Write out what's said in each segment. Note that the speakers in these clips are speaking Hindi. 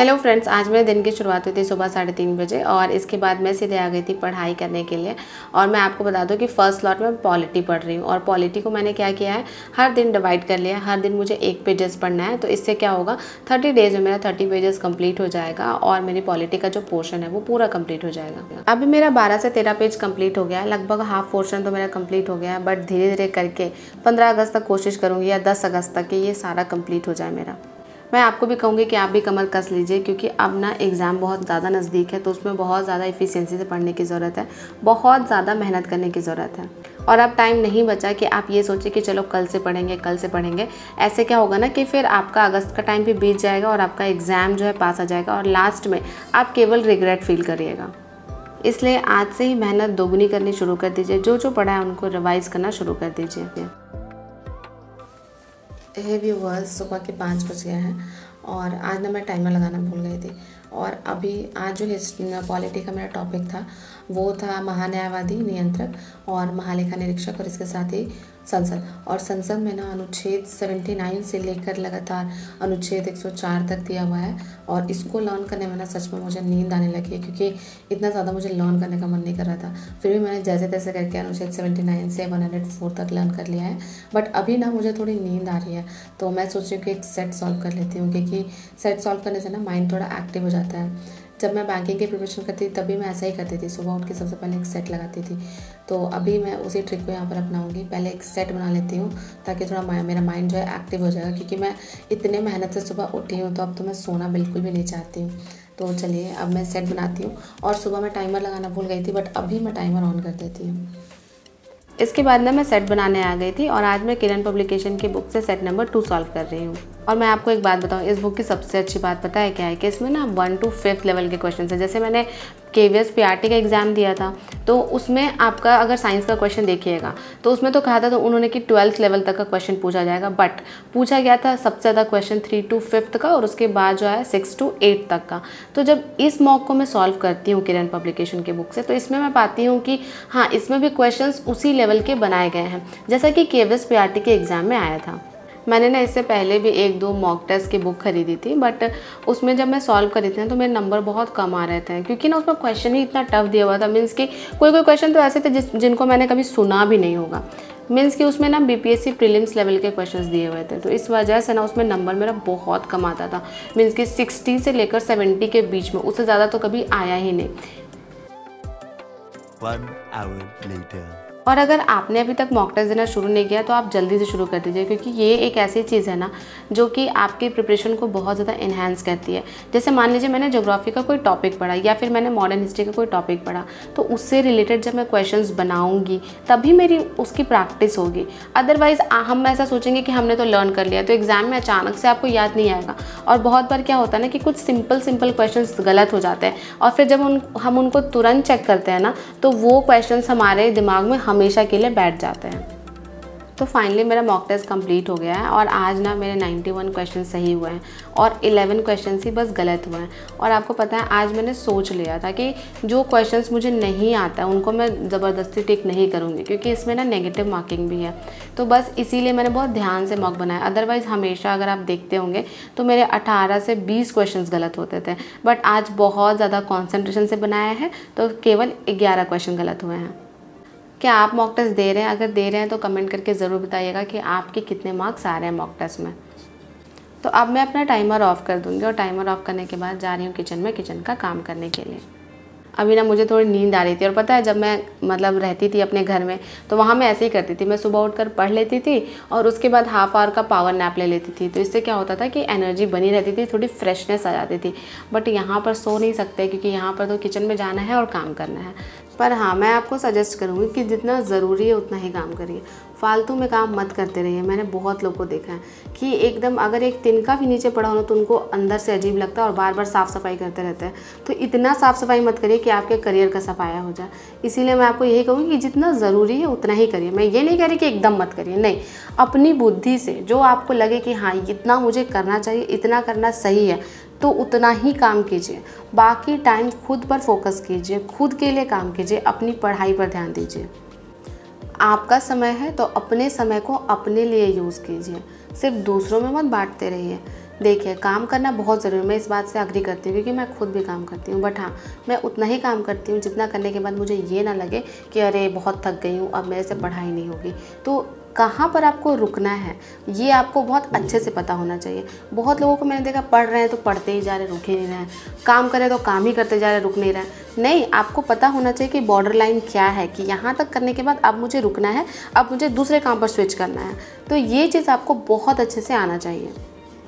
हेलो फ्रेंड्स, आज मेरे दिन की शुरुआत हुई थी सुबह 3:30 बजे और इसके बाद मैं सीधे आ गई थी पढ़ाई करने के लिए। और मैं आपको बता दूं कि फ़र्स्ट स्लॉट में पॉलिटी पढ़ रही हूँ और पॉलिटी को मैंने क्या किया है, हर दिन डिवाइड कर लिया। हर दिन मुझे 1 पेजेस पढ़ना है, तो इससे क्या होगा 30 डेज़ में मेरा 30 पेजेस कंप्लीट हो जाएगा और मेरी पॉलिटी का जो पोर्शन है वो पूरा कंप्लीट हो जाएगा। अभी मेरा 12 से 13 पेज कंप्लीट हो गया है, लगभग हाफ पोर्शन तो मेरा कंप्लीट हो गया है। बट धीरे धीरे करके 15 अगस्त तक कोशिश करूँगी या 10 अगस्त तक कि ये सारा कंप्लीट हो जाए मेरा। मैं आपको भी कहूँगी कि आप भी कमर कस लीजिए, क्योंकि अब ना एग्ज़ाम बहुत ज़्यादा नज़दीक है, तो उसमें बहुत ज़्यादा एफिशिएंसी से पढ़ने की ज़रूरत है, बहुत ज़्यादा मेहनत करने की ज़रूरत है। और अब टाइम नहीं बचा कि आप ये सोचिए कि चलो कल से पढ़ेंगे, कल से पढ़ेंगे। ऐसे क्या होगा ना कि फिर आपका अगस्त का टाइम भी बीत जाएगा और आपका एग्ज़ाम जो है पास आ जाएगा और लास्ट में आप केवल रिग्रेट फील करिएगा। इसलिए आज से ही मेहनत दोगुनी करनी शुरू कर दीजिए। जो जो पढ़ा है उनको रिवाइज़ करना शुरू कर दीजिए। हे व्यूअर्स, सुबह के 5 बज गए हैं और आज ना मैं टाइमर लगाना भूल गई थी। और अभी आज जो पॉलिटी का मेरा टॉपिक था वो था महान्यायवादी, नियंत्रक और महालेखा निरीक्षक और इसके साथ ही संसद। और संसद में ना अनुच्छेद 79 से लेकर लगातार अनुच्छेद 104 तक दिया हुआ है और इसको लर्न करने में ना सच में मुझे नींद आने लगी है, क्योंकि इतना ज़्यादा मुझे लर्न करने का मन नहीं कर रहा था। फिर भी मैंने जैसे तैसे करके अनुच्छेद 79 से 104 तक लर्न कर लिया है। बट अभी ना मुझे थोड़ी नींद आ रही है, तो मैं सोच रही हूँ कि एक सेट सॉल्व कर लेती हूँ, क्योंकि सेट सॉल्व करने से ना माइंड थोड़ा एक्टिव हो जाता है। जब मैं बैंकिंग की प्रिपरेशन करती थी तभी मैं ऐसा ही करती थी, सुबह उठ के सबसे पहले एक सेट लगाती थी। तो अभी मैं उसी ट्रिक को यहाँ पर अपनाऊंगी। पहले एक सेट बना लेती हूँ ताकि थोड़ा मेरा माइंड जो है एक्टिव हो जाएगा, क्योंकि मैं इतने मेहनत से सुबह उठी हूँ तो अब तो मैं सोना बिल्कुल भी नहीं चाहती हूँ। तो चलिए अब मैं सेट बनाती हूँ। और सुबह मैं टाइमर लगाना भूल गई थी, बट अभी मैं टाइमर ऑन कर देती हूँ। इसके बाद ना मैं सेट बनाने आ गई थी और आज मैं किरण पब्लिकेशन की बुक से सेट नंबर 2 सॉल्व कर रही हूँ। और मैं आपको एक बात बताऊँ, इस बुक की सबसे अच्छी बात पता है क्या है कि इसमें ना 1 to 5th लेवल के क्वेश्चन है। जैसे मैंने KVS PRT का एग्ज़ाम दिया था, तो उसमें आपका अगर साइंस का क्वेश्चन देखिएगा तो उसमें तो कहा था तो उन्होंने कि 12th लेवल तक का क्वेश्चन पूछा जाएगा, बट पूछा गया था सबसे ज़्यादा क्वेश्चन 3 to 5th का और उसके बाद जो है 6 to 8 तक का। तो जब इस मॉक को मैं सॉल्व करती हूँ किरण पब्लिकेशन की बुक से, तो इसमें मैं पाती हूँ कि हाँ, इसमें भी क्वेश्चंस उसी लेवल के बनाए गए हैं जैसा कि KVS PRT के एग्ज़ाम में आया था। मैंने ना इससे पहले भी 1-2 मॉक टेस्ट की बुक खरीदी थी, बट उसमें जब मैं सॉल्व कर रही थी ना तो मेरे नंबर बहुत कम आ रहे थे, क्योंकि ना उसमें क्वेश्चन ही इतना टफ दिया हुआ था। मीन्स कि कोई क्वेश्चन तो ऐसे थे जिनको मैंने कभी सुना भी नहीं होगा। मीन्स कि उसमें ना BPSC प्रीलिम्स लेवल के क्वेश्चंस दिए हुए थे, तो इस वजह से ना उसमें नंबर मेरा बहुत कम आता था। मीन्स कि 60 से लेकर 70 के बीच में, उससे ज़्यादा तो कभी आया ही नहीं। 1 hour later. और अगर आपने अभी तक मॉक टेस्ट देना शुरू नहीं किया तो आप जल्दी से शुरू कर दीजिए, क्योंकि ये एक ऐसी चीज़ है ना जो कि आपकी प्रिपरेशन को बहुत ज़्यादा इन्हांस करती है। जैसे मान लीजिए मैंने ज्योग्राफी का कोई टॉपिक पढ़ा या फिर मैंने मॉडर्न हिस्ट्री का कोई टॉपिक पढ़ा, तो उससे रिलेटेड जब मैं क्वेश्चंस बनाऊंगी तभी मेरी उसकी प्रैक्टिस होगी। अदरवाइज़ हम ऐसा सोचेंगे कि हमने तो लर्न कर लिया, तो एग्ज़ाम में अचानक से आपको याद नहीं आएगा। और बहुत बार क्या होता है ना कि कुछ सिंपल क्वेश्चंस गलत हो जाते हैं और फिर जब हम उनको तुरंत चेक करते हैं ना, तो वो क्वेश्चंस हमारे दिमाग में हमेशा के लिए बैठ जाते हैं। तो फाइनली मेरा मॉक टेस्ट कंप्लीट हो गया है और आज ना मेरे 91 क्वेश्चन सही हुए हैं और 11 क्वेश्चन ही बस गलत हुए हैं। और आपको पता है आज मैंने सोच लिया था कि जो क्वेश्चंस मुझे नहीं आता उनको मैं ज़बरदस्ती टिक नहीं करूँगी, क्योंकि इसमें ना नेगेटिव मार्किंग भी है। तो बस इसीलिए मैंने बहुत ध्यान से मॉक बनाया। अदरवाइज़ हमेशा अगर आप देखते होंगे तो मेरे 18 से 20 क्वेश्चन गलत होते थे, बट आज बहुत ज़्यादा कॉन्सेंट्रेशन से बनाया है तो केवल 11 क्वेश्चन गलत हुए हैं। क्या आप मॉक टेस्ट दे रहे हैं? अगर दे रहे हैं तो कमेंट करके ज़रूर बताइएगा कि आपके कितने मार्क्स आ रहे हैं मॉक टेस्ट में। तो अब मैं अपना टाइमर ऑफ़ कर दूँगी और टाइमर ऑफ़ करने के बाद जा रही हूँ किचन में किचन का काम करने के लिए। अभी ना मुझे थोड़ी नींद आ रही थी और पता है जब मैं रहती थी अपने घर में तो वहाँ मैं ऐसे ही करती थी। मैं सुबह उठकर पढ़ लेती थी और उसके बाद हाफ आवर का पावर नैप ले लेती थी। तो इससे क्या होता था कि एनर्जी बनी रहती थी, थोड़ी फ्रेशनेस आ जाती थी। बट यहाँ पर सो नहीं सकते, क्योंकि यहाँ पर तो किचन में जाना है और काम करना है। पर हाँ, मैं आपको सजेस्ट करूँगी कि जितना ज़रूरी है उतना ही काम करिए, फालतू में काम मत करते रहिए। मैंने बहुत लोगों को देखा है कि एकदम अगर एक तिनका भी नीचे पड़ा हो तो उनको अंदर से अजीब लगता है और बार बार साफ़ सफाई करते रहते हैं। तो इतना साफ़ सफाई मत करिए कि आपके करियर का सफाया हो जाए। इसीलिए मैं आपको यही कहूँगी कि जितना ज़रूरी है उतना ही करिए। मैं ये नहीं कह रही कि एकदम मत करिए, नहीं, अपनी बुद्धि से जो आपको लगे कि हाँ इतना मुझे करना चाहिए, इतना करना सही है, तो उतना ही काम कीजिए। बाकी टाइम खुद पर फोकस कीजिए, खुद के लिए काम कीजिए, अपनी पढ़ाई पर ध्यान दीजिए। आपका समय है तो अपने समय को अपने लिए यूज़ कीजिए, सिर्फ दूसरों में मत बांटते रहिए। देखिए, काम करना बहुत ज़रूरी है, मैं इस बात से एग्री करती हूँ क्योंकि मैं खुद भी काम करती हूँ। बट हाँ, मैं उतना ही काम करती हूँ जितना करने के बाद मुझे ये ना लगे कि अरे बहुत थक गई हूँ, अब मेरे से पढ़ाई नहीं होगी। तो कहाँ पर आपको रुकना है ये आपको बहुत अच्छे से पता होना चाहिए। बहुत लोगों को मैंने देखा, पढ़ रहे हैं तो पढ़ते ही जा रहे, रुक ही नहीं रहे हैं, काम करें तो काम ही करते जा रहे, रुक नहीं रहे। नहीं, आपको पता होना चाहिए कि बॉर्डर लाइन क्या है, कि यहाँ तक करने के बाद अब मुझे रुकना है, अब मुझे दूसरे काम पर स्विच करना है। तो ये चीज़ आपको बहुत अच्छे से आना चाहिए।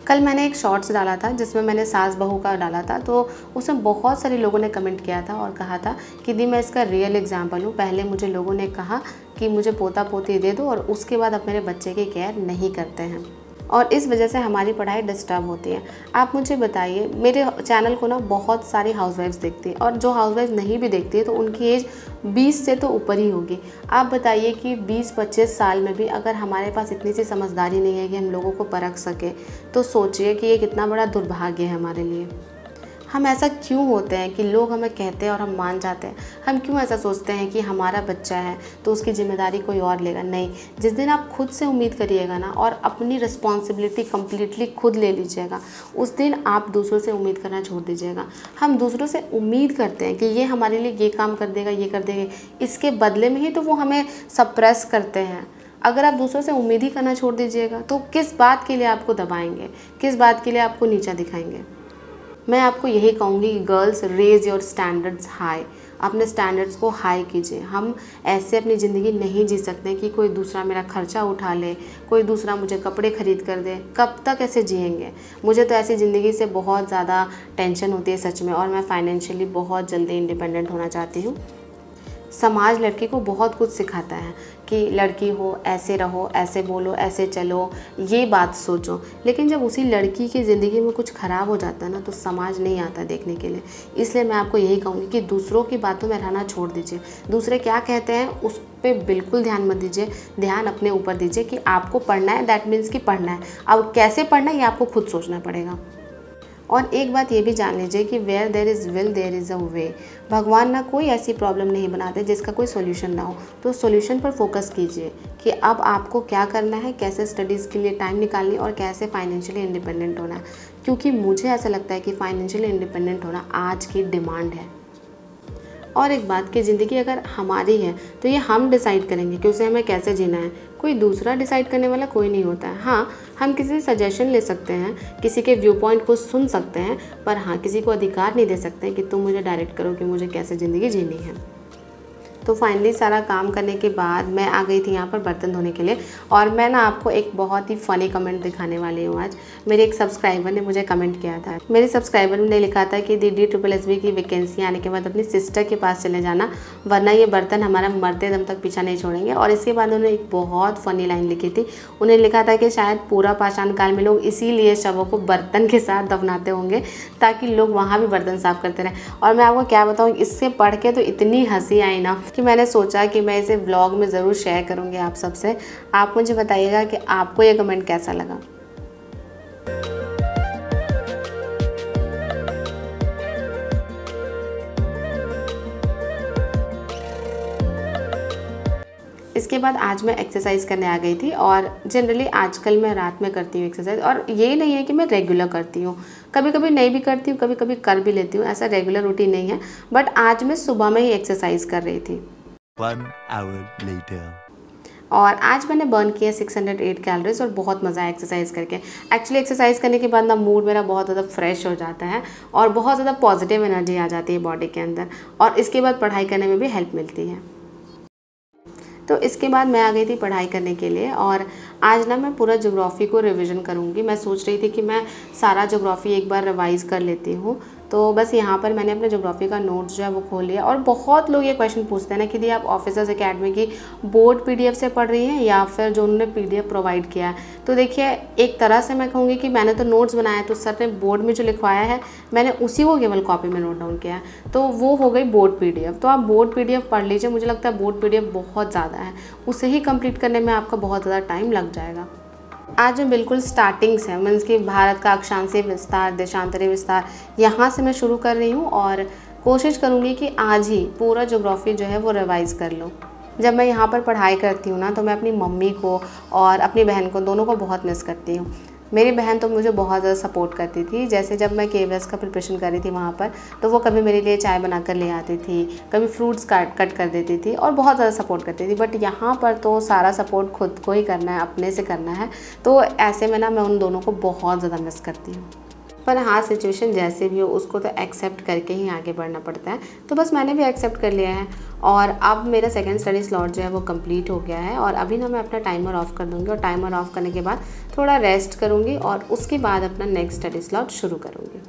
कल मैंने एक शॉर्ट्स डाला था जिसमें मैंने सास बहू का डाला था, तो उसमें बहुत सारे लोगों ने कमेंट किया था और कहा था कि दी मैं इसका रियल एग्जांपल हूँ। पहले मुझे लोगों ने कहा कि मुझे पोता पोती दे दो और उसके बाद अब मेरे बच्चे की केयर नहीं करते हैं और इस वजह से हमारी पढ़ाई डिस्टर्ब होती है। आप मुझे बताइए, मेरे चैनल को ना बहुत सारी हाउसवाइफ्स देखती हैं और जो हाउसवाइफ्स नहीं भी देखती है तो उनकी एज 20 से तो ऊपर ही होगी। आप बताइए कि 20-25 साल में भी अगर हमारे पास इतनी सी समझदारी नहीं है कि हम लोगों को परख सके, तो सोचिए कि ये कितना बड़ा दुर्भाग्य है हमारे लिए। हम ऐसा क्यों होते हैं कि लोग हमें कहते हैं और हम मान जाते हैं? हम क्यों ऐसा सोचते हैं कि हमारा बच्चा है तो उसकी जिम्मेदारी कोई और लेगा? नहीं, जिस दिन आप खुद से उम्मीद करिएगा ना और अपनी रिस्पॉन्सिबिलिटी कम्प्लीटली खुद ले लीजिएगा, उस दिन आप दूसरों से उम्मीद करना छोड़ दीजिएगा। हम दूसरों से उम्मीद करते हैं कि ये हमारे लिए ये काम कर देगा, ये कर देगा, इसके बदले में ही तो वो हमें सप्रेस करते हैं। अगर आप दूसरों से उम्मीद ही करना छोड़ दीजिएगा तो किस बात के लिए आपको दबाएंगे, किस बात के लिए आपको नीचा दिखाएंगे? मैं आपको यही कहूँगी कि girls, raise your standards high. अपने स्टैंडर्ड्स को हाई कीजिए। हम ऐसे अपनी ज़िंदगी नहीं जी सकते कि कोई दूसरा मेरा खर्चा उठा ले, कोई दूसरा मुझे कपड़े ख़रीद कर दे। कब तक ऐसे जिएंगे? मुझे तो ऐसी ज़िंदगी से बहुत ज़्यादा टेंशन होती है सच में, और मैं फाइनेंशियली बहुत जल्दी इंडिपेंडेंट होना चाहती हूँ। समाज लड़की को बहुत कुछ सिखाता है कि लड़की हो, ऐसे रहो, ऐसे बोलो, ऐसे चलो, ये बात सोचो। लेकिन जब उसी लड़की की ज़िंदगी में कुछ ख़राब हो जाता है ना, तो समाज नहीं आता देखने के लिए। इसलिए मैं आपको यही कहूँगी कि दूसरों की बातों में रहना छोड़ दीजिए। दूसरे क्या कहते हैं उस पर बिल्कुल ध्यान मत दीजिए, ध्यान अपने ऊपर दीजिए कि आपको पढ़ना है, दैट मीन्स कि पढ़ना है। अब कैसे पढ़ना है ये आपको खुद सोचना पड़ेगा। और एक बात ये भी जान लीजिए कि where there is will there is a way. भगवान ना कोई ऐसी प्रॉब्लम नहीं बनाते जिसका कोई सॉल्यूशन ना हो। तो सॉल्यूशन पर फोकस कीजिए कि अब आपको क्या करना है, कैसे स्टडीज़ के लिए टाइम निकालनी और कैसे फाइनेंशियली इंडिपेंडेंट होना है। क्योंकि मुझे ऐसा लगता है कि फाइनेंशियली इंडिपेंडेंट होना आज की डिमांड है। और एक बात कि ज़िंदगी अगर हमारी है तो ये हम डिसाइड करेंगे कि उसे हमें कैसे जीना है। कोई दूसरा डिसाइड करने वाला कोई नहीं होता है। हाँ, हम किसी से सजेशन ले सकते हैं, किसी के व्यू पॉइंट को सुन सकते हैं, पर हाँ, किसी को अधिकार नहीं दे सकते कि तुम मुझे डायरेक्ट करो कि मुझे कैसे ज़िंदगी जीनी है। तो फाइनली सारा काम करने के बाद मैं आ गई थी यहाँ पर बर्तन धोने के लिए। और मैं ना आपको एक बहुत ही फ़नी कमेंट दिखाने वाली हूँ आज। मेरे एक सब्सक्राइबर ने मुझे कमेंट किया था। मेरे सब्सक्राइबर ने लिखा था कि दीदी SSSB की वैकेंसी आने के बाद अपनी सिस्टर के पास चले जाना, वरना ये बर्तन हमारा मरते दम तक पीछा नहीं छोड़ेंगे। और इसके बाद उन्होंने एक बहुत फ़नी लाइन लिखी थी। उन्हें लिखा था कि शायद पूरा पाषाण काल में लोग इसीलिए शवों को बर्तन के साथ दफनाते होंगे ताकि लोग वहाँ भी बर्तन साफ़ करते रहें। और मैं आपको क्या बताऊँ, इससे पढ़ के तो इतनी हंसी आई ना कि मैंने सोचा कि मैं इसे व्लॉग में ज़रूर शेयर करूँगी आप सबसे। आप मुझे बताइएगा कि आपको ये कमेंट कैसा लगा। इसके बाद आज मैं एक्सरसाइज करने आ गई थी। और जनरली आजकल मैं रात में करती हूँ एक्सरसाइज, और ये नहीं है कि मैं रेगुलर करती हूँ, कभी कभी नहीं भी करती हूँ, कभी कभी कर भी लेती हूँ। ऐसा रेगुलर रूटीन नहीं है, बट आज मैं सुबह में ही एक्सरसाइज कर रही थी। 1 hour later. और आज मैंने बर्न किया 608 कैलोरीज और बहुत मज़ा आया एक्सरसाइज करके। एक्चुअली एक्सरसाइज करने के बाद ना मूड मेरा बहुत ज़्यादा फ्रेश हो जाता है और बहुत ज़्यादा पॉजिटिव एनर्जी आ जाती है बॉडी के अंदर, और इसके बाद पढ़ाई करने में भी हेल्प मिलती है। तो इसके बाद मैं आ गई थी पढ़ाई करने के लिए। और आज ना मैं पूरा ज्योग्राफी को रिवीजन करूँगी। मैं सोच रही थी कि मैं सारा ज्योग्राफी एक बार रिवाइज़ कर लेती हूँ। तो बस यहाँ पर मैंने अपने ज्योग्राफी का नोट्स जो है वो खोल लिया। और बहुत लोग ये क्वेश्चन पूछते हैं ना कि दी आप ऑफिसर्स एकेडमी की बोर्ड PDF से पढ़ रही हैं या फिर जो उन्होंने PDF प्रोवाइड किया है। तो देखिए, एक तरह से मैं कहूँगी कि मैंने तो नोट्स बनाया, तो सर ने बोर्ड में जो लिखवाया है मैंने उसी को केवल कॉपी में नोट डाउन किया है, तो वो हो गई बोर्ड PDF। तो आप बोर्ड PDF पढ़ लीजिए। मुझे लगता है बोर्ड PDF बहुत ज़्यादा है, उसे ही कंप्लीट करने में आपका बहुत ज़्यादा टाइम लग जाएगा। आज मैं बिल्कुल स्टार्टिंग से, मीन्स कि भारत का अक्षांशीय विस्तार, देशांतरीय विस्तार, यहाँ से मैं शुरू कर रही हूँ और कोशिश करूँगी कि आज ही पूरा ज्योग्राफी जो है वो रिवाइज़ कर लूँ। जब मैं यहाँ पर पढ़ाई करती हूँ ना तो मैं अपनी मम्मी को और अपनी बहन को, दोनों को बहुत मिस करती हूँ। मेरी बहन तो मुझे बहुत ज़्यादा सपोर्ट करती थी। जैसे जब मैं KVS का प्रिपरेशन कर रही थी वहाँ पर, तो वो कभी मेरे लिए चाय बना कर ले आती थी, कभी फ्रूट्स कट कर देती थी और बहुत ज़्यादा सपोर्ट करती थी। बट यहाँ पर तो सारा सपोर्ट खुद को ही करना है, अपने से करना है। तो ऐसे में ना मैं उन दोनों को बहुत ज़्यादा मिस करती हूँ। पर हाँ, सिचुएशन जैसे भी हो उसको तो एक्सेप्ट करके ही आगे बढ़ना पड़ता है। तो बस मैंने भी एक्सेप्ट कर लिया है और अब मेरा सेकंड स्टडी स्लॉट जो है वो कंप्लीट हो गया है। और अभी ना मैं अपना टाइमर ऑफ़ कर दूँगी और टाइमर ऑफ़ करने के बाद थोड़ा रेस्ट करूँगी और उसके बाद अपना नेक्स्ट स्टडी स्लॉट शुरू करूँगी।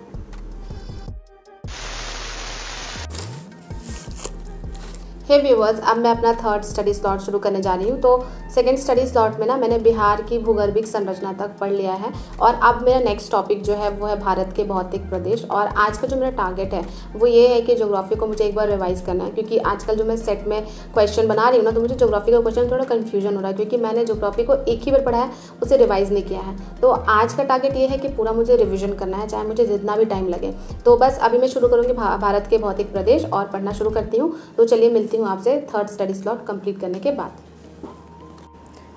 हे व्यूअर्स, अब मैं अपना थर्ड स्टडी स्लॉट शुरू करने जा रही हूँ। तो सेकंड स्टडी स्लॉट में ना मैंने बिहार की भूगर्भिक संरचना तक पढ़ लिया है और अब मेरा नेक्स्ट टॉपिक जो है वो है भारत के भौतिक प्रदेश। और आज का जो मेरा टारगेट है वो ये है कि ज्योग्राफी को मुझे एक बार रिवाइज करना है, क्योंकि आजकल जो मैं सेट में क्वेश्चन बना रही हूँ ना, तो मुझे ज्योग्राफी का क्वेश्चन थोड़ा कन्फ्यूजन हो रहा है, क्योंकि मैंने ज्योग्राफी को एक ही बार पढ़ा है, उसे रिवाइज नहीं किया है। तो आज का टारगेट ये है कि पूरा मुझे रिविजन करना है, चाहे मुझे जितना भी टाइम लगे। तो बस अभी मैं शुरू करूँगी भारत के भौतिक प्रदेश और पढ़ना शुरू करती हूँ। तो चलिए मिलती हूँ आपसे थर्ड स्टडी स्लॉट कंप्लीट करने के बाद।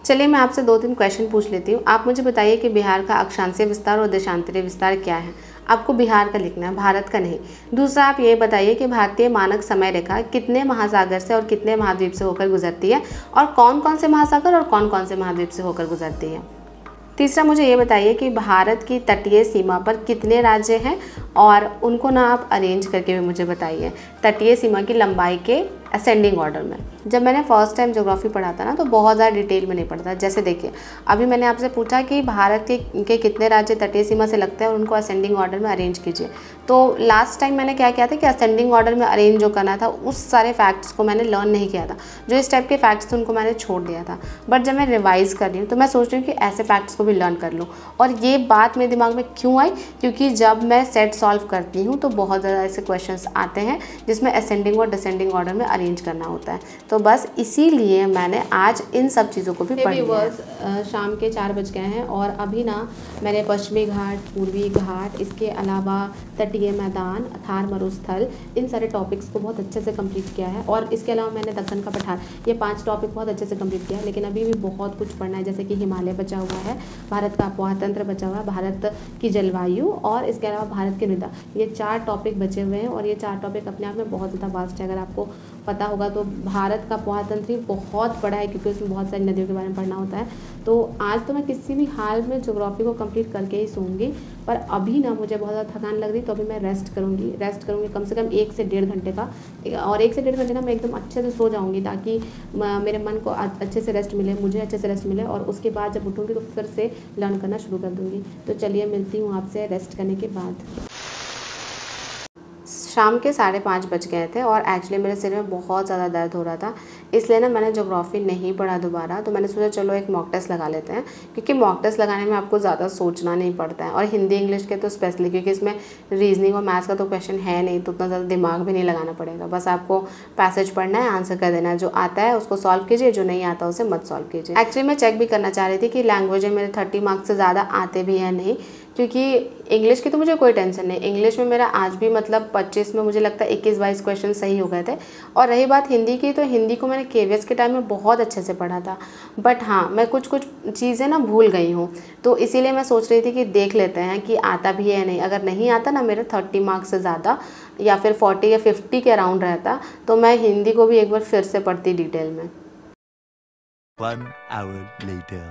चलिए मैं आपसे 2-3 क्वेश्चन पूछ लेती हूँ। आप मुझे बताइए कि बिहार का अक्षांशीय विस्तार और देशांतरीय विस्तार क्या है। आपको बिहार का लिखना है, भारत का नहीं। दूसरा, आप ये बताइए कि भारतीय मानक समय रेखा कितने महासागर से और कितने महाद्वीप से होकर गुजरती है और कौन कौन से महासागर और कौन कौन से महाद्वीप से होकर गुजरती है। तीसरा, मुझे ये बताइए कि भारत की तटीय सीमा पर कितने राज्य हैं और उनको ना आप अरेंज करके भी मुझे बताइए, तटीय सीमा की लंबाई के असेंडिंग ऑर्डर में। जब मैंने फर्स्ट टाइम ज्योग्राफी पढ़ा था ना, तो बहुत ज़्यादा डिटेल में नहीं पढ़ा था। जैसे देखिए, अभी मैंने आपसे पूछा कि भारत के कितने राज्य तटीय सीमा से लगते हैं और उनको असेंडिंग ऑर्डर में अरेंज कीजिए। तो लास्ट टाइम मैंने क्या किया था कि असेंडिंग ऑर्डर में अरेंज जो करना था, उस सारे फैक्ट्स को मैंने लर्न नहीं किया था। जो इस टाइप के फैक्ट्स थे उनको मैंने छोड़ दिया था। बट जब मैं रिवाइज कर रही हूँ तो मैं सोच रही हूँ कि ऐसे फैक्ट्स को भी लर्न कर लूँ। और ये बात मेरे दिमाग में क्यों आई, क्योंकि जब मैं सेट सॉल्व करती हूँ तो बहुत ज़्यादा ऐसे क्वेश्चंस आते हैं जिसमें असेंडिंग और डिसेंडिंग ऑर्डर में अरेंज करना होता है। तो बस इसीलिए मैंने आज इन सब चीज़ों को भी पढ़ लिया। शाम के 4 बज गए हैं और अभी ना मैंने पश्चिमी घाट, पूर्वी घाट, इसके अलावा तटीय मैदान, थार मरुस्थल, इन सारे टॉपिक्स को बहुत अच्छे से कंप्लीट किया है। और इसके अलावा मैंने दक्कन का पठार, ये 5 टॉपिक बहुत अच्छे से कंप्लीट किया है। लेकिन अभी भी बहुत कुछ पढ़ना है, जैसे कि हिमालय बचा हुआ है, भारत का अफवाह तंत्र बचा हुआ है, भारत की जलवायु और इसके अलावा भारत की मृदा। ये 4 टॉपिक बचे हुए हैं और ये 4 टॉपिक अपने आप में बहुत ज़्यादा वास्ट है। अगर आपको पता होगा तो भारत का अफवाह तंत्र ही बहुत बड़ा है, क्योंकि उसमें बहुत सारी नदियों के बारे में पढ़ना होता है। तो आज तो मैं किसी भी हाल में ज्योग्राफी को कंप्लीट करके ही सोऊंगी। पर अभी ना मुझे बहुत ज़्यादा थकान लग रही, तो अभी मैं रेस्ट करूंगी कम से कम 1 से 1.5 घंटे का। और 1 से 1.5 घंटे ना मैं एकदम अच्छे से सो जाऊंगी, ताकि मेरे मन को अच्छे से रेस्ट मिले, मुझे अच्छे से रेस्ट मिले। और उसके बाद जब उठूंगी तो फिर से लर्न करना शुरू कर दूंगी। तो चलिए मिलती हूँ आपसे रेस्ट करने के बाद। शाम के 5:30 बज गए थे और एक्चुअली मेरे सिर में बहुत ज़्यादा दर्द हो रहा था, इसलिए ना मैंने ज्योग्राफी नहीं पढ़ा दोबारा। तो मैंने सोचा चलो एक मॉक टेस्ट लगा लेते हैं, क्योंकि मॉक टेस्ट लगाने में आपको ज़्यादा सोचना नहीं पड़ता है। और हिंदी इंग्लिश के तो स्पेशली, क्योंकि इसमें रीजनिंग और मैथ्स का तो क्वेश्चन है नहीं, तो उतना ज़्यादा दिमाग भी नहीं लगाना पड़ेगा। बस आपको पैसेज पढ़ना है, आंसर कर देना है। जो आता है उसको सॉल्व कीजिए, जो नहीं आता उसे मत सॉल्व कीजिए। एक्चुअली मैं चेक भी करना चाह रही थी कि लैंग्वेज में मेरे 30 मार्क्स से ज़्यादा आते भी हैं नहीं, क्योंकि इंग्लिश की तो मुझे कोई टेंशन नहीं। इंग्लिश में मेरा आज भी मतलब 25 में मुझे लगता है 21-22 क्वेश्चन सही हो गए थे। और रही बात हिंदी की, तो हिंदी को मैंने KVS के टाइम में बहुत अच्छे से पढ़ा था। बट हाँ, मैं कुछ चीज़ें ना भूल गई हूँ, तो इसीलिए मैं सोच रही थी कि देख लेते हैं कि आता भी है या नहीं। अगर नहीं आता ना मेरे 30 मार्क्स से ज़्यादा, या फिर 40 या 50 के अराउंड रहता, तो मैं हिंदी को भी एक बार फिर से पढ़ती डिटेल में। 1 hour later.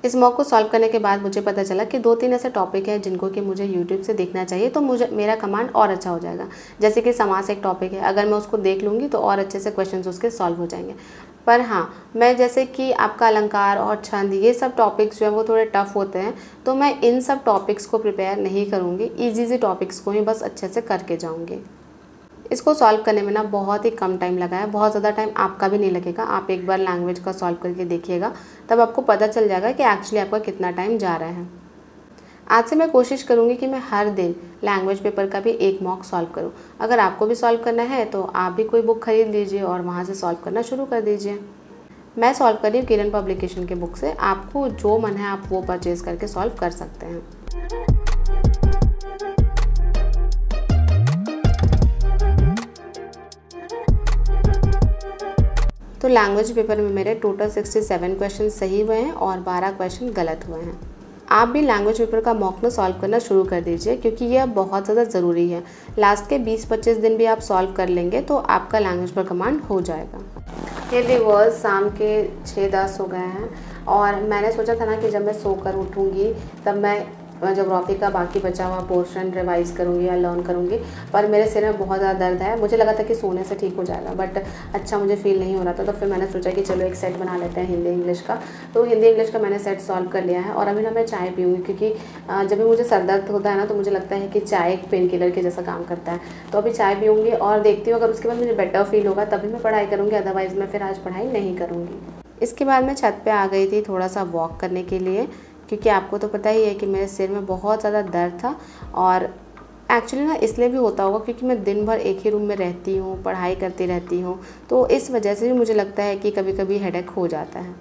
इस मॉक को सॉल्व करने के बाद मुझे पता चला कि 2-3 ऐसे टॉपिक हैं जिनको कि मुझे यूट्यूब से देखना चाहिए, तो मेरा कमांड और अच्छा हो जाएगा। जैसे कि समास एक टॉपिक है, अगर मैं उसको देख लूँगी तो और अच्छे से क्वेश्चंस उसके सॉल्व हो जाएंगे। पर हाँ, मैं जैसे कि आपका अलंकार और छंद, ये सब टॉपिक्स जो है वो थोड़े टफ होते हैं, तो मैं इन सब टॉपिक्स को प्रिपेयर नहीं करूँगी। ईजी टॉपिक्स को ही बस अच्छे से करके जाऊँगी। इसको सॉल्व करने में ना बहुत ही कम टाइम लगा है, बहुत ज़्यादा टाइम आपका भी नहीं लगेगा। आप एक बार लैंग्वेज का सॉल्व करके देखिएगा, तब आपको पता चल जाएगा कि एक्चुअली आपका कितना टाइम जा रहा है। आज से मैं कोशिश करूँगी कि मैं हर दिन लैंग्वेज पेपर का भी एक मॉक सॉल्व करूँ। अगर आपको भी सॉल्व करना है तो आप भी कोई बुक खरीद लीजिए और वहाँ से सॉल्व करना शुरू कर दीजिए। मैं सॉल्व कर रही हूँ किरण पब्लिकेशन के बुक से। आपको जो मन है आप वो परचेज़ करके सॉल्व कर सकते हैं। तो लैंग्वेज पेपर में मेरे टोटल 67 क्वेश्चन सही हुए हैं और 12 क्वेश्चन गलत हुए हैं। आप भी लैंग्वेज पेपर का मॉक टेस्ट सॉल्व करना शुरू कर दीजिए क्योंकि यह बहुत ज़्यादा ज़रूरी है। लास्ट के 20-25 दिन भी आप सॉल्व कर लेंगे तो आपका लैंग्वेज पर कमांड हो जाएगा। ये व्यूअर्स शाम के 6:10 हो गए हैं और मैंने सोचा था ना कि जब मैं सोकर उठूँगी तब मैं ज्योग्राफी का बाकी बचा हुआ पोर्शन रिवाइज़ करूँगी या लर्न करूँगी, पर मेरे सिर में बहुत ज़्यादा दर्द है। मुझे लगा था कि सोने से ठीक हो जाएगा, बट अच्छा मुझे फील नहीं हो रहा था। तो फिर मैंने सोचा कि चलो एक सेट बना लेते हैं हिंदी इंग्लिश का। तो हिंदी इंग्लिश का मैंने सेट सॉल्व कर लिया है और अभी ना मैं चाय पीऊँगी क्योंकि जब भी मुझे सर दर्द होता है ना तो मुझे लगता है कि चाय एक पेन किलर के जैसा काम करता है। तो अभी चाय पीऊँगी और देखती हूँ, अगर उसके बाद मुझे बेटर फील होगा तभी मैं पढ़ाई करूँगी, अदरवाइज़ मैं फिर आज पढ़ाई नहीं करूँगी। इसके बाद मैं छत पे आ गई थी थोड़ा सा वॉक करने के लिए, क्योंकि आपको तो पता ही है कि मेरे सिर में बहुत ज़्यादा दर्द था। और एक्चुअली ना इसलिए भी होता होगा क्योंकि मैं दिन भर एक ही रूम में रहती हूँ, पढ़ाई करती रहती हूँ, तो इस वजह से भी मुझे लगता है कि कभी कभी हेडेक हो जाता है।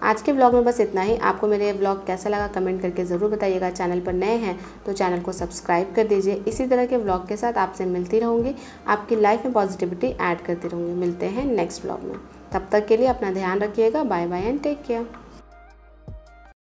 आज के ब्लॉग में बस इतना ही। आपको मेरे ब्लॉग कैसा लगा कमेंट करके ज़रूर बताइएगा। चैनल पर नए हैं तो चैनल को सब्सक्राइब कर दीजिए। इसी तरह के ब्लॉग के साथ आपसे मिलती रहूँगी, आपकी लाइफ में पॉजिटिविटी ऐड करती रहूँगी। मिलते हैं नेक्स्ट ब्लॉग में, तब तक के लिए अपना ध्यान रखिएगा। Bye bye and take care.